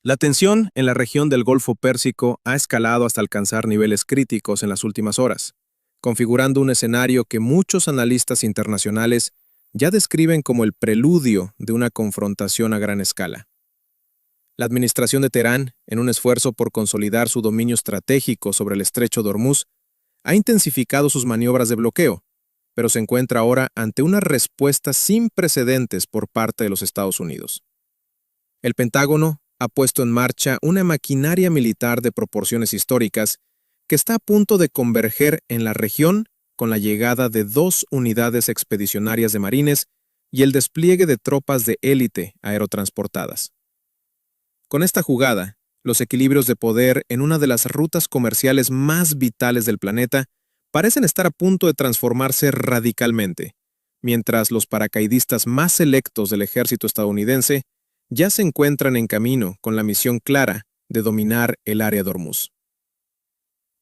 La tensión en la región del Golfo Pérsico ha escalado hasta alcanzar niveles críticos en las últimas horas, configurando un escenario que muchos analistas internacionales ya describen como el preludio de una confrontación a gran escala. La administración de Teherán, en un esfuerzo por consolidar su dominio estratégico sobre el estrecho de Hormuz, ha intensificado sus maniobras de bloqueo, pero se encuentra ahora ante una respuesta sin precedentes por parte de los Estados Unidos. El Pentágono ha puesto en marcha una maquinaria militar de proporciones históricas que está a punto de converger en la región con la llegada de 2 unidades expedicionarias de marines y el despliegue de tropas de élite aerotransportadas. Con esta jugada, los equilibrios de poder en una de las rutas comerciales más vitales del planeta parecen estar a punto de transformarse radicalmente, mientras los paracaidistas más selectos del ejército estadounidense ya se encuentran en camino con la misión clara de dominar el área de Hormuz.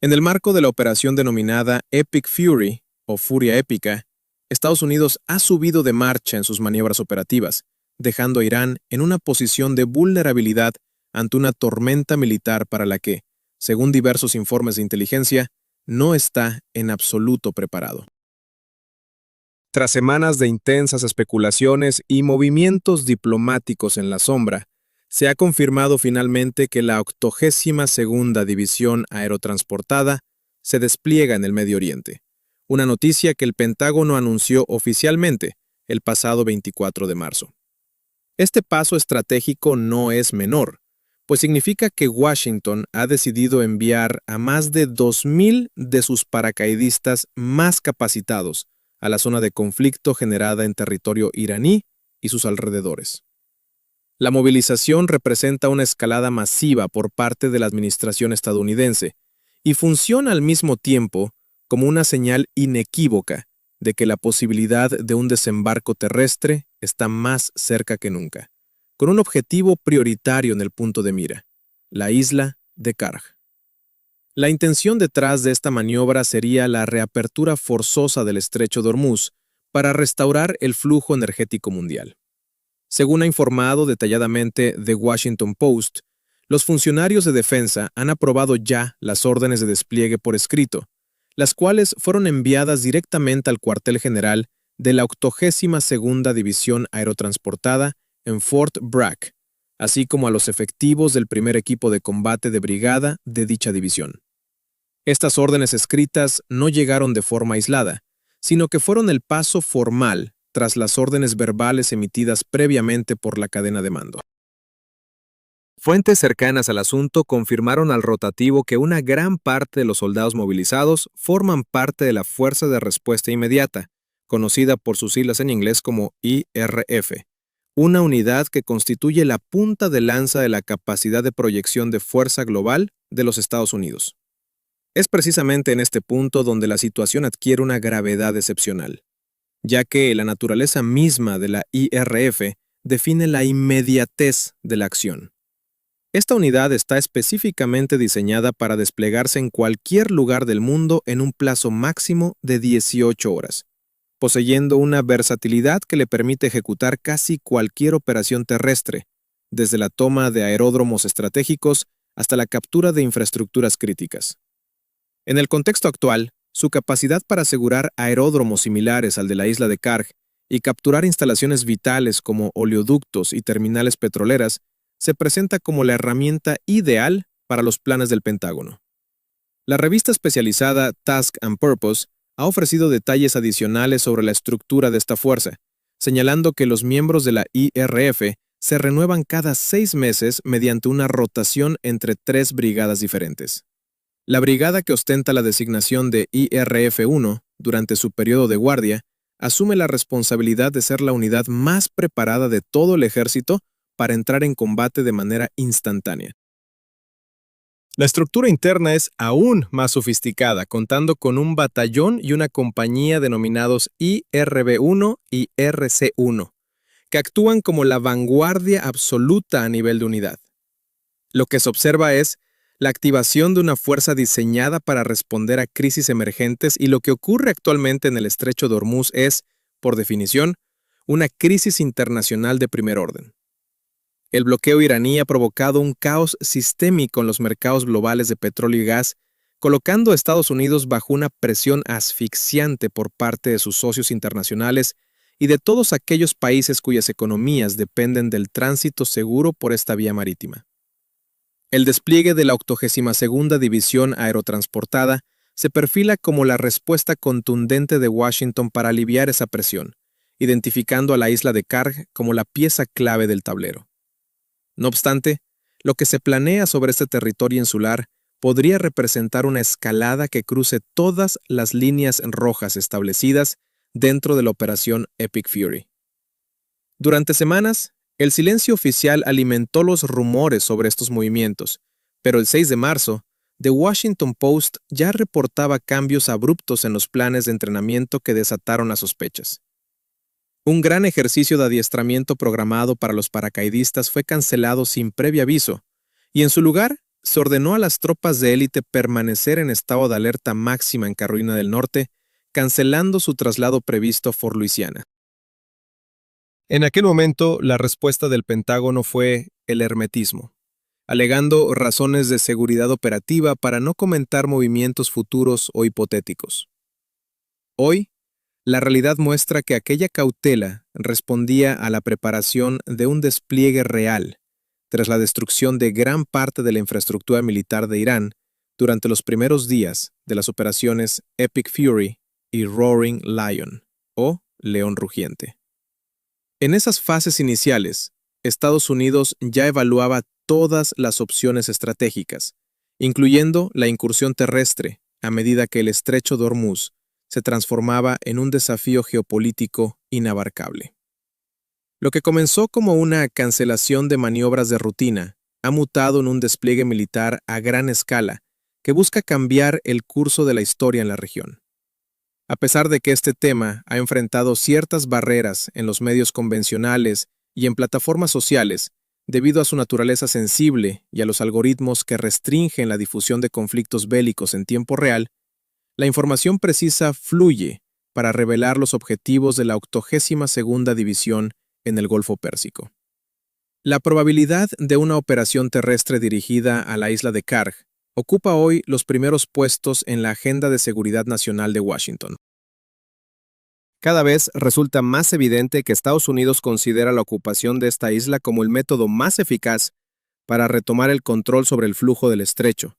En el marco de la operación denominada Epic Fury, o Furia Épica, Estados Unidos ha subido de marcha en sus maniobras operativas, dejando a Irán en una posición de vulnerabilidad ante una tormenta militar para la que, según diversos informes de inteligencia, no está en absoluto preparado. Tras semanas de intensas especulaciones y movimientos diplomáticos en la sombra, se ha confirmado finalmente que la 82ª División Aerotransportada se despliega en el Medio Oriente, una noticia que el Pentágono anunció oficialmente el pasado 24 de marzo. Este paso estratégico no es menor, pues significa que Washington ha decidido enviar a más de 2.000 de sus paracaidistas más capacitados a la zona de conflicto generada en territorio iraní y sus alrededores. La movilización representa una escalada masiva por parte de la administración estadounidense y funciona al mismo tiempo como una señal inequívoca de que la posibilidad de un desembarco terrestre está más cerca que nunca, con un objetivo prioritario en el punto de mira: la isla de Karg. La intención detrás de esta maniobra sería la reapertura forzosa del estrecho de Hormuz para restaurar el flujo energético mundial. Según ha informado detalladamente The Washington Post, los funcionarios de defensa han aprobado ya las órdenes de despliegue por escrito, las cuales fueron enviadas directamente al cuartel general de la 82ª División Aerotransportada en Fort Bragg, así como a los efectivos del primer equipo de combate de brigada de dicha división. Estas órdenes escritas no llegaron de forma aislada, sino que fueron el paso formal tras las órdenes verbales emitidas previamente por la cadena de mando. Fuentes cercanas al asunto confirmaron al rotativo que una gran parte de los soldados movilizados forman parte de la Fuerza de Respuesta Inmediata, conocida por sus siglas en inglés como IRF, una unidad que constituye la punta de lanza de la capacidad de proyección de fuerza global de los Estados Unidos. Es precisamente en este punto donde la situación adquiere una gravedad excepcional, ya que la naturaleza misma de la IRF define la inmediatez de la acción. Esta unidad está específicamente diseñada para desplegarse en cualquier lugar del mundo en un plazo máximo de 18 horas, poseyendo una versatilidad que le permite ejecutar casi cualquier operación terrestre, desde la toma de aeródromos estratégicos hasta la captura de infraestructuras críticas. En el contexto actual, su capacidad para asegurar aeródromos similares al de la isla de Karg y capturar instalaciones vitales como oleoductos y terminales petroleras se presenta como la herramienta ideal para los planes del Pentágono. La revista especializada Task and Purpose ha ofrecido detalles adicionales sobre la estructura de esta fuerza, señalando que los miembros de la IRF se renuevan cada 6 meses mediante una rotación entre 3 brigadas diferentes. La brigada que ostenta la designación de IRF-1 durante su periodo de guardia asume la responsabilidad de ser la unidad más preparada de todo el ejército para entrar en combate de manera instantánea. La estructura interna es aún más sofisticada, contando con un batallón y una compañía denominados IRB-1 y RC-1, que actúan como la vanguardia absoluta a nivel de unidad. Lo que se observa es la activación de una fuerza diseñada para responder a crisis emergentes, y lo que ocurre actualmente en el estrecho de Hormuz es, por definición, una crisis internacional de primer orden. El bloqueo iraní ha provocado un caos sistémico en los mercados globales de petróleo y gas, colocando a Estados Unidos bajo una presión asfixiante por parte de sus socios internacionales y de todos aquellos países cuyas economías dependen del tránsito seguro por esta vía marítima. El despliegue de la 82ª División Aerotransportada se perfila como la respuesta contundente de Washington para aliviar esa presión, identificando a la isla de Karg como la pieza clave del tablero. No obstante, lo que se planea sobre este territorio insular podría representar una escalada que cruce todas las líneas rojas establecidas dentro de la operación Epic Fury. Durante semanas, el silencio oficial alimentó los rumores sobre estos movimientos, pero el 6 de marzo, The Washington Post ya reportaba cambios abruptos en los planes de entrenamiento que desataron las sospechas. Un gran ejercicio de adiestramiento programado para los paracaidistas fue cancelado sin previo aviso, y en su lugar se ordenó a las tropas de élite permanecer en estado de alerta máxima en Carolina del Norte, cancelando su traslado previsto a Fort Louisiana. En aquel momento, la respuesta del Pentágono fue el hermetismo, alegando razones de seguridad operativa para no comentar movimientos futuros o hipotéticos. Hoy, la realidad muestra que aquella cautela respondía a la preparación de un despliegue real tras la destrucción de gran parte de la infraestructura militar de Irán durante los primeros días de las operaciones Epic Fury y Roaring Lion, o León Rugiente. En esas fases iniciales, Estados Unidos ya evaluaba todas las opciones estratégicas, incluyendo la incursión terrestre, a medida que el estrecho de Hormuz se transformaba en un desafío geopolítico inabarcable. Lo que comenzó como una cancelación de maniobras de rutina ha mutado en un despliegue militar a gran escala que busca cambiar el curso de la historia en la región. A pesar de que este tema ha enfrentado ciertas barreras en los medios convencionales y en plataformas sociales, debido a su naturaleza sensible y a los algoritmos que restringen la difusión de conflictos bélicos en tiempo real, la información precisa fluye para revelar los objetivos de la 82ª División en el Golfo Pérsico. La probabilidad de una operación terrestre dirigida a la isla de Karg ocupa hoy los primeros puestos en la agenda de seguridad nacional de Washington. Cada vez resulta más evidente que Estados Unidos considera la ocupación de esta isla como el método más eficaz para retomar el control sobre el flujo del estrecho,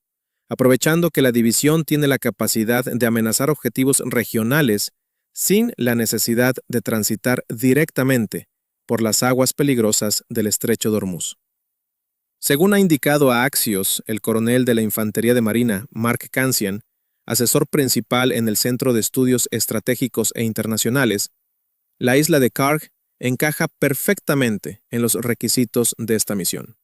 aprovechando que la división tiene la capacidad de amenazar objetivos regionales sin la necesidad de transitar directamente por las aguas peligrosas del estrecho de Hormuz. Según ha indicado a Axios el coronel de la Infantería de Marina, Mark Cancian, asesor principal en el Centro de Estudios Estratégicos e Internacionales, la isla de Karg encaja perfectamente en los requisitos de esta misión.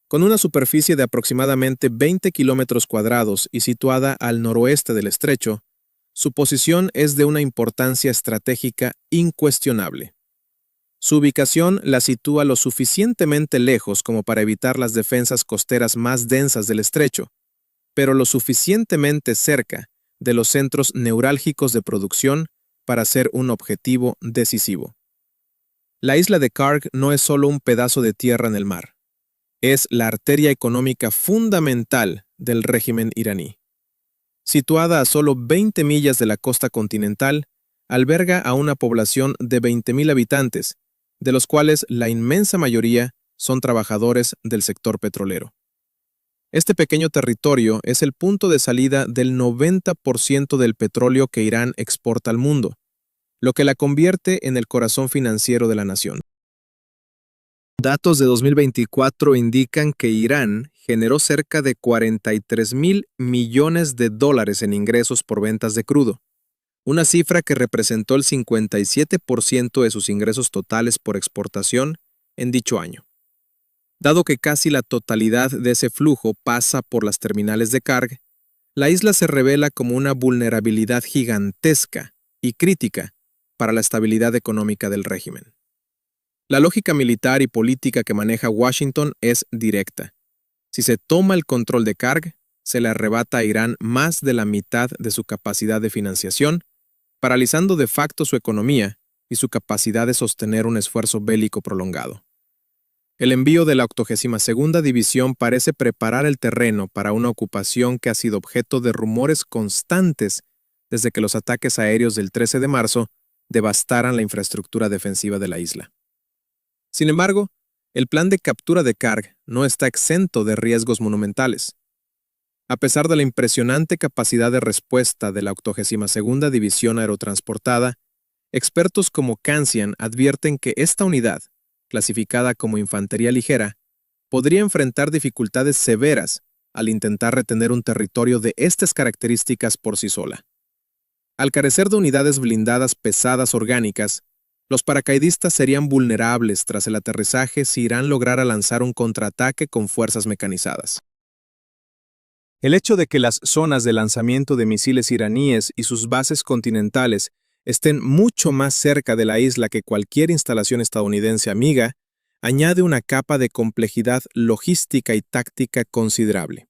Con una superficie de aproximadamente 20 kilómetros cuadrados y situada al noroeste del estrecho, su posición es de una importancia estratégica incuestionable. Su ubicación la sitúa lo suficientemente lejos como para evitar las defensas costeras más densas del estrecho, pero lo suficientemente cerca de los centros neurálgicos de producción para ser un objetivo decisivo. La isla de Karg no es solo un pedazo de tierra en el mar. Es la arteria económica fundamental del régimen iraní. Situada a solo 20 millas de la costa continental, alberga a una población de 20,000 habitantes, de los cuales la inmensa mayoría son trabajadores del sector petrolero. Este pequeño territorio es el punto de salida del 90% del petróleo que Irán exporta al mundo, lo que la convierte en el corazón financiero de la nación. Datos de 2024 indican que Irán generó cerca de $43,000 millones en ingresos por ventas de crudo, una cifra que representó el 57% de sus ingresos totales por exportación en dicho año. Dado que casi la totalidad de ese flujo pasa por las terminales de Karg, la isla se revela como una vulnerabilidad gigantesca y crítica para la estabilidad económica del régimen. La lógica militar y política que maneja Washington es directa. Si se toma el control de Karg, se le arrebata a Irán más de la mitad de su capacidad de financiación, paralizando de facto su economía y su capacidad de sostener un esfuerzo bélico prolongado. El envío de la 82ª División parece preparar el terreno para una ocupación que ha sido objeto de rumores constantes desde que los ataques aéreos del 13 de marzo devastaran la infraestructura defensiva de la isla. Sin embargo, el plan de captura de Karg no está exento de riesgos monumentales. A pesar de la impresionante capacidad de respuesta de la 82ª División Aerotransportada, expertos como Kansian advierten que esta unidad, clasificada como infantería ligera, podría enfrentar dificultades severas al intentar retener un territorio de estas características por sí sola. Al carecer de unidades blindadas pesadas orgánicas, los paracaidistas serían vulnerables tras el aterrizaje si Irán lograra lanzar un contraataque con fuerzas mecanizadas. El hecho de que las zonas de lanzamiento de misiles iraníes y sus bases continentales estén mucho más cerca de la isla que cualquier instalación estadounidense amiga, añade una capa de complejidad logística y táctica considerable.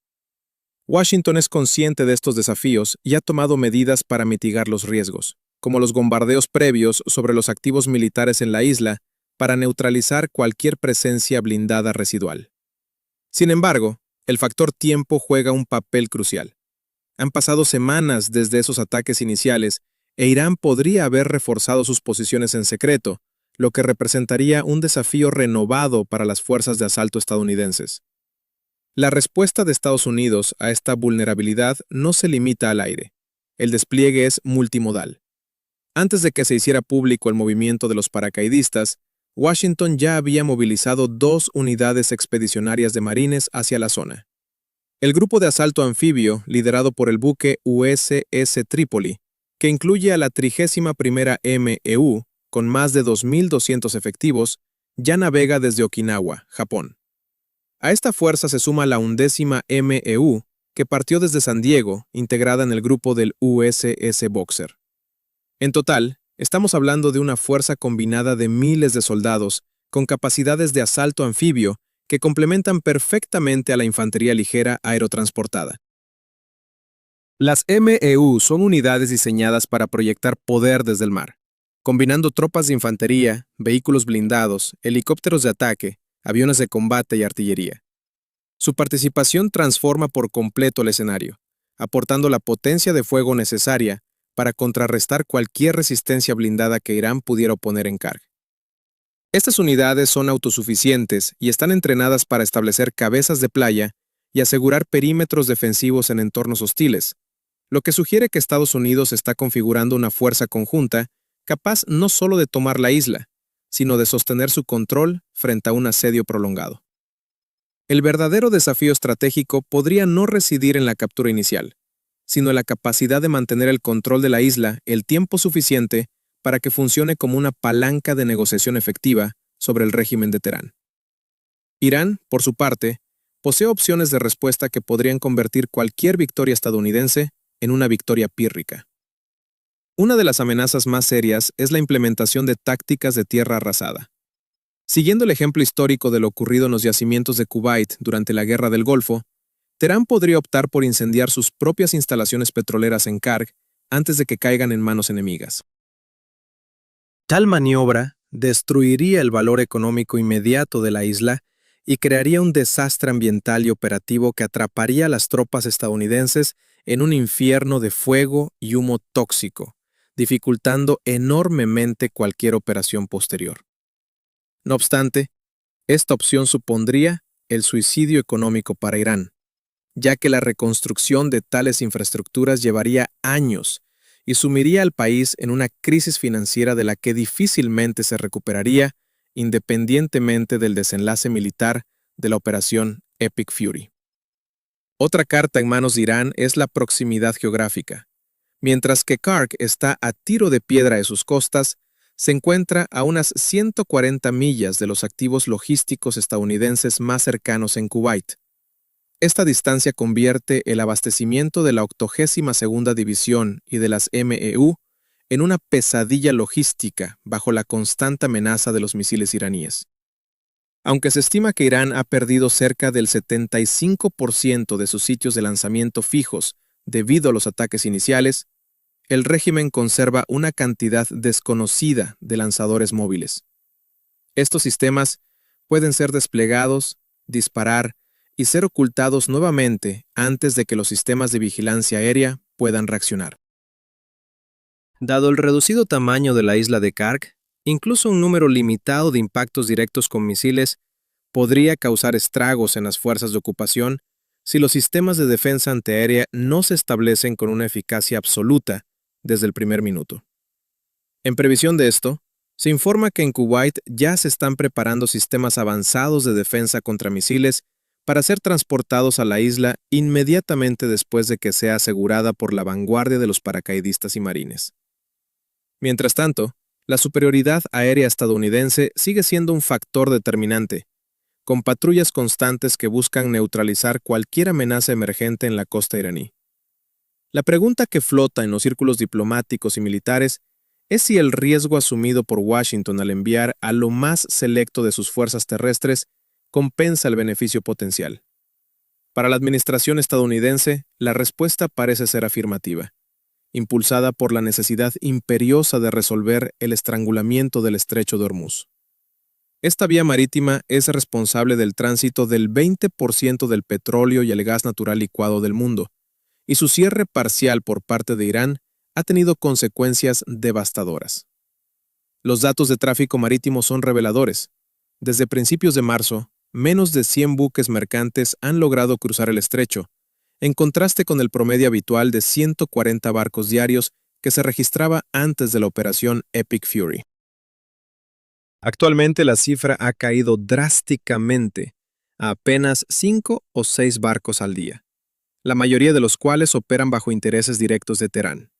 Washington es consciente de estos desafíos y ha tomado medidas para mitigar los riesgos, como los bombardeos previos sobre los activos militares en la isla para neutralizar cualquier presencia blindada residual. Sin embargo, el factor tiempo juega un papel crucial. Han pasado semanas desde esos ataques iniciales e Irán podría haber reforzado sus posiciones en secreto, lo que representaría un desafío renovado para las fuerzas de asalto estadounidenses. La respuesta de Estados Unidos a esta vulnerabilidad no se limita al aire. El despliegue es multimodal. Antes de que se hiciera público el movimiento de los paracaidistas, Washington ya había movilizado 2 unidades expedicionarias de marines hacia la zona. El grupo de asalto anfibio, liderado por el buque USS Trípoli, que incluye a la 31ª MEU, con más de 2.200 efectivos, ya navega desde Okinawa, Japón. A esta fuerza se suma la 11ª MEU, que partió desde San Diego, integrada en el grupo del USS Boxer. En total, estamos hablando de una fuerza combinada de miles de soldados con capacidades de asalto anfibio que complementan perfectamente a la infantería ligera aerotransportada. Las MEU son unidades diseñadas para proyectar poder desde el mar, combinando tropas de infantería, vehículos blindados, helicópteros de ataque, aviones de combate y artillería. Su participación transforma por completo el escenario, aportando la potencia de fuego necesaria para contrarrestar cualquier resistencia blindada que Irán pudiera oponer en Karg. Estas unidades son autosuficientes y están entrenadas para establecer cabezas de playa y asegurar perímetros defensivos en entornos hostiles, lo que sugiere que Estados Unidos está configurando una fuerza conjunta capaz no solo de tomar la isla, sino de sostener su control frente a un asedio prolongado. El verdadero desafío estratégico podría no residir en la captura inicial, sino en la capacidad de mantener el control de la isla el tiempo suficiente para que funcione como una palanca de negociación efectiva sobre el régimen de Teherán. Irán, por su parte, posee opciones de respuesta que podrían convertir cualquier victoria estadounidense en una victoria pírrica. Una de las amenazas más serias es la implementación de tácticas de tierra arrasada. Siguiendo el ejemplo histórico de lo ocurrido en los yacimientos de Kuwait durante la Guerra del Golfo, Teherán podría optar por incendiar sus propias instalaciones petroleras en Karg antes de que caigan en manos enemigas. Tal maniobra destruiría el valor económico inmediato de la isla y crearía un desastre ambiental y operativo que atraparía a las tropas estadounidenses en un infierno de fuego y humo tóxico, dificultando enormemente cualquier operación posterior. No obstante, esta opción supondría el suicidio económico para Irán, ya que la reconstrucción de tales infraestructuras llevaría años y sumiría al país en una crisis financiera de la que difícilmente se recuperaría independientemente del desenlace militar de la operación Epic Fury. Otra carta en manos de Irán es la proximidad geográfica. Mientras que Karg está a tiro de piedra de sus costas, se encuentra a unas 140 millas de los activos logísticos estadounidenses más cercanos en Kuwait. Esta distancia convierte el abastecimiento de la 82ª División y de las MEU en una pesadilla logística bajo la constante amenaza de los misiles iraníes. Aunque se estima que Irán ha perdido cerca del 75% de sus sitios de lanzamiento fijos debido a los ataques iniciales, el régimen conserva una cantidad desconocida de lanzadores móviles. Estos sistemas pueden ser desplegados, disparar y ser ocultados nuevamente antes de que los sistemas de vigilancia aérea puedan reaccionar. Dado el reducido tamaño de la isla de Karg, incluso un número limitado de impactos directos con misiles podría causar estragos en las fuerzas de ocupación si los sistemas de defensa antiaérea no se establecen con una eficacia absoluta desde el primer minuto. En previsión de esto, se informa que en Kuwait ya se están preparando sistemas avanzados de defensa contra misiles para ser transportados a la isla inmediatamente después de que sea asegurada por la vanguardia de los paracaidistas y marines. Mientras tanto, la superioridad aérea estadounidense sigue siendo un factor determinante, con patrullas constantes que buscan neutralizar cualquier amenaza emergente en la costa iraní. La pregunta que flota en los círculos diplomáticos y militares es si el riesgo asumido por Washington al enviar a lo más selecto de sus fuerzas terrestres compensa el beneficio potencial. Para la administración estadounidense, la respuesta parece ser afirmativa, impulsada por la necesidad imperiosa de resolver el estrangulamiento del estrecho de Hormuz. Esta vía marítima es responsable del tránsito del 20% del petróleo y el gas natural licuado del mundo, y su cierre parcial por parte de Irán ha tenido consecuencias devastadoras. Los datos de tráfico marítimo son reveladores. Desde principios de marzo, menos de 100 buques mercantes han logrado cruzar el estrecho, en contraste con el promedio habitual de 140 barcos diarios que se registraba antes de la operación Epic Fury. Actualmente la cifra ha caído drásticamente a apenas 5 o 6 barcos al día, la mayoría de los cuales operan bajo intereses directos de Teherán.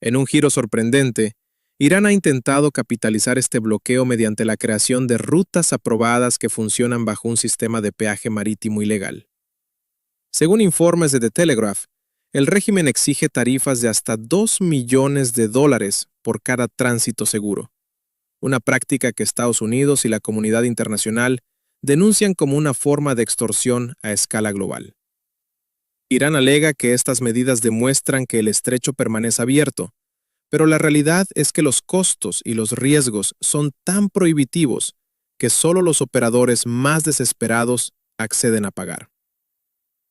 En un giro sorprendente, Irán ha intentado capitalizar este bloqueo mediante la creación de rutas aprobadas que funcionan bajo un sistema de peaje marítimo ilegal. Según informes de The Telegraph, el régimen exige tarifas de hasta $2 millones por cada tránsito seguro, una práctica que Estados Unidos y la comunidad internacional denuncian como una forma de extorsión a escala global. Irán alega que estas medidas demuestran que el estrecho permanece abierto, pero la realidad es que los costos y los riesgos son tan prohibitivos que solo los operadores más desesperados acceden a pagar.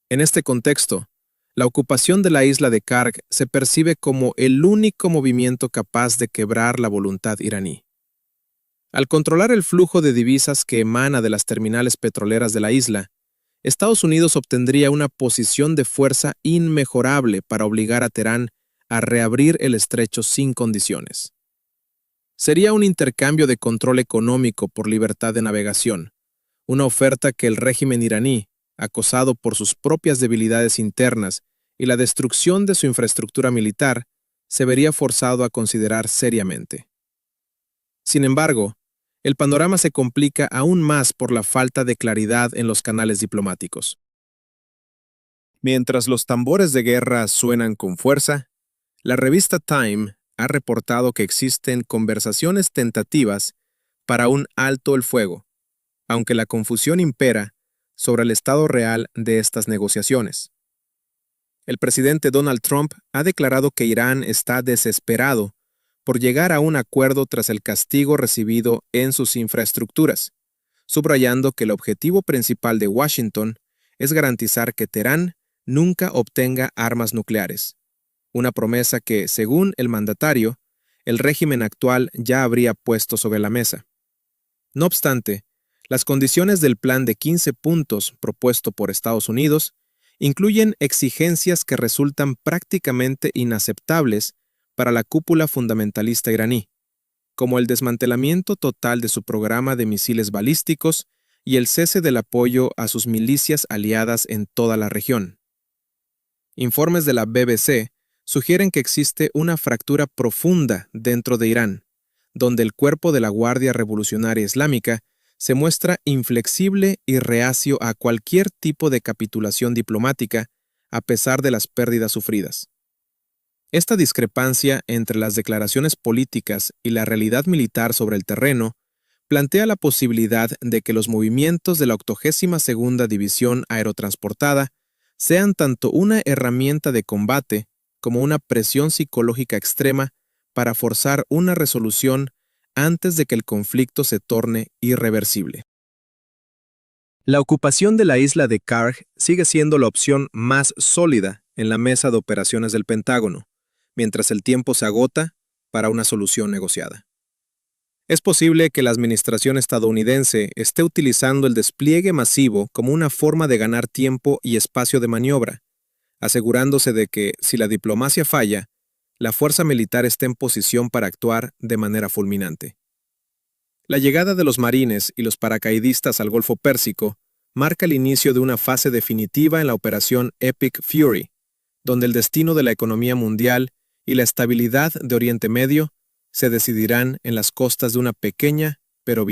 En este contexto, la ocupación de la isla de Karg se percibe como el único movimiento capaz de quebrar la voluntad iraní. Al controlar el flujo de divisas que emana de las terminales petroleras de la isla, Estados Unidos obtendría una posición de fuerza inmejorable para obligar a Teherán a reabrir el estrecho sin condiciones. Sería un intercambio de control económico por libertad de navegación, una oferta que el régimen iraní, acosado por sus propias debilidades internas y la destrucción de su infraestructura militar, se vería forzado a considerar seriamente. Sin embargo, el panorama se complica aún más por la falta de claridad en los canales diplomáticos. Mientras los tambores de guerra suenan con fuerza, la revista Time ha reportado que existen conversaciones tentativas para un alto el fuego, aunque la confusión impera sobre el estado real de estas negociaciones. El presidente Donald Trump ha declarado que Irán está desesperado por llegar a un acuerdo tras el castigo recibido en sus infraestructuras, subrayando que el objetivo principal de Washington es garantizar que Teherán nunca obtenga armas nucleares, una promesa que, según el mandatario, el régimen actual ya habría puesto sobre la mesa. No obstante, las condiciones del plan de 15 puntos propuesto por Estados Unidos incluyen exigencias que resultan prácticamente inaceptables para la cúpula fundamentalista iraní, como el desmantelamiento total de su programa de misiles balísticos y el cese del apoyo a sus milicias aliadas en toda la región. Informes de la BBC sugieren que existe una fractura profunda dentro de Irán, donde el cuerpo de la Guardia Revolucionaria Islámica se muestra inflexible y reacio a cualquier tipo de capitulación diplomática, a pesar de las pérdidas sufridas. Esta discrepancia entre las declaraciones políticas y la realidad militar sobre el terreno plantea la posibilidad de que los movimientos de la 82ª División Aerotransportada sean tanto una herramienta de combate como una presión psicológica extrema para forzar una resolución antes de que el conflicto se torne irreversible. La ocupación de la isla de Karg sigue siendo la opción más sólida en la mesa de operaciones del Pentágono, mientras el tiempo se agota para una solución negociada. Es posible que la administración estadounidense esté utilizando el despliegue masivo como una forma de ganar tiempo y espacio de maniobra, asegurándose de que, si la diplomacia falla, la fuerza militar esté en posición para actuar de manera fulminante. La llegada de los marines y los paracaidistas al Golfo Pérsico marca el inicio de una fase definitiva en la operación Epic Fury, donde el destino de la economía mundial y la estabilidad de Oriente Medio se decidirán en las costas de una pequeña pero vital